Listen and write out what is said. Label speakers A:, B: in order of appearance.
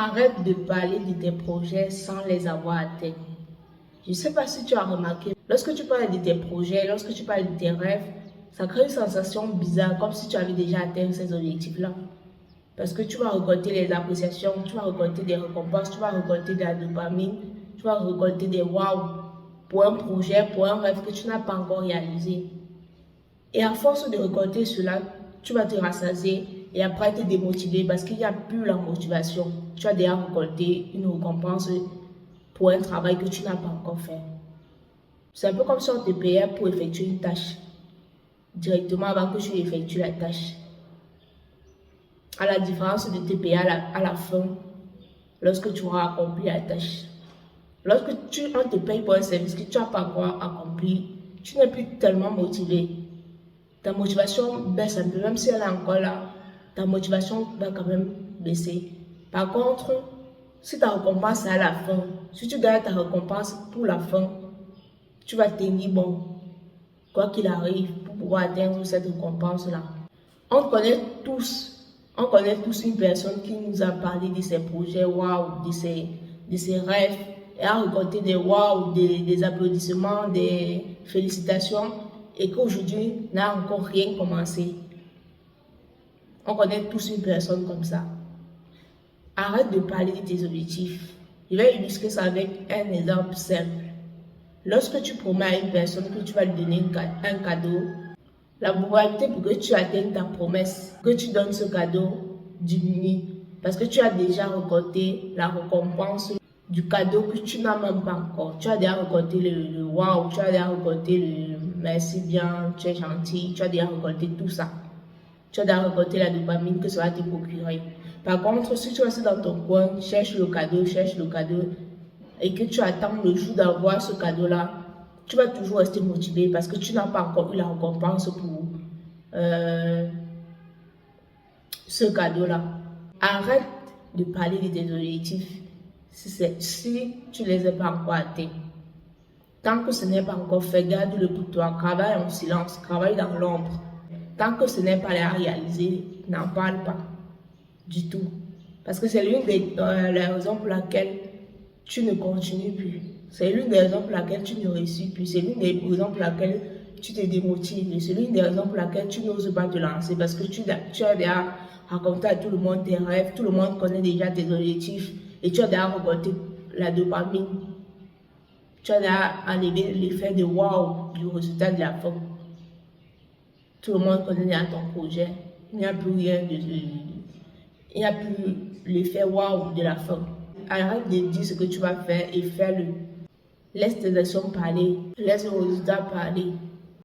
A: Arrête de parler de tes projets sans les avoir atteints. Je ne sais pas si tu as remarqué, lorsque tu parles de tes projets, lorsque tu parles de tes rêves, ça crée une sensation bizarre, comme si tu avais déjà atteint ces objectifs-là. Parce que tu vas récolter les appréciations, tu vas récolter des récompenses, tu vas récolter de la dopamine, tu vas récolter des waouh pour un projet, pour un rêve que tu n'as pas encore réalisé. Et à force de récolter cela, tu vas te rassasier et après te démotiver parce qu'il n'y a plus la motivation. Tu as déjà récolté une récompense pour un travail que tu n'as pas encore fait. C'est un peu comme si on te payait pour effectuer une tâche directement avant que tu effectues la tâche. À la différence de te payer à la fin lorsque tu auras accompli la tâche. Lorsque on te paye pour un service que tu n'as pas encore accompli, tu n'es plus tellement motivé. Ta motivation baisse un peu, même si elle est encore là, ta motivation va quand même baisser. Par contre, si ta récompense est à la fin, si tu gardes ta récompense pour la fin, tu vas tenir bon, quoi qu'il arrive, pour pouvoir atteindre cette récompense-là. On connaît tous une personne qui nous a parlé de ses projets, waouh, de ses rêves, et a récolté des waouh, des applaudissements, des félicitations, et qu'aujourd'hui n'a encore rien commencé. On connaît tous une personne comme ça. Arrête de parler de tes objectifs. Je vais illustrer ça avec un exemple simple. Lorsque tu promets à une personne que tu vas lui donner un cadeau, la probabilité pour que tu atteignes ta promesse, que tu donnes ce cadeau, diminue. Parce que tu as déjà récolté la récompense du cadeau que tu n'as même pas encore. Tu as déjà récolté le waouh, tu as déjà récolté le merci bien, tu es gentil, tu as déjà récolté tout ça. Tu as déjà récolté la dopamine que ça va te procurer. Par contre, si tu restes dans ton coin, cherche le cadeau, et que tu attends le jour d'avoir ce cadeau-là, tu vas toujours rester motivé parce que tu n'as pas encore eu la récompense pour ce cadeau-là. Arrête de parler de tes objectifs si tu ne les as pas encore atteints. Tant que ce n'est pas encore fait, garde-le pour toi. Travaille en silence, travaille dans l'ombre. Tant que ce n'est pas réalisé, n'en parle pas du tout. Parce que c'est l'une des raisons pour laquelle tu ne continues plus. C'est l'une des raisons pour laquelle tu ne réussis plus. C'est l'une des raisons pour laquelle tu te démotives. C'est l'une des raisons pour laquelle tu n'oses pas te lancer. Parce que tu as déjà raconté à tout le monde tes rêves. Tout le monde connaît déjà tes objectifs. Et tu as déjà récolté la dopamine. Tu as déjà enlevé l'effet de waouh du résultat de la fin. Tout le monde connaît déjà ton projet. Il n'y a plus rien il n'y a plus l'effet waouh de la fin. Arrête de dire ce que tu vas faire et fais-le. Laisse tes actions parler. Laisse le résultat parler.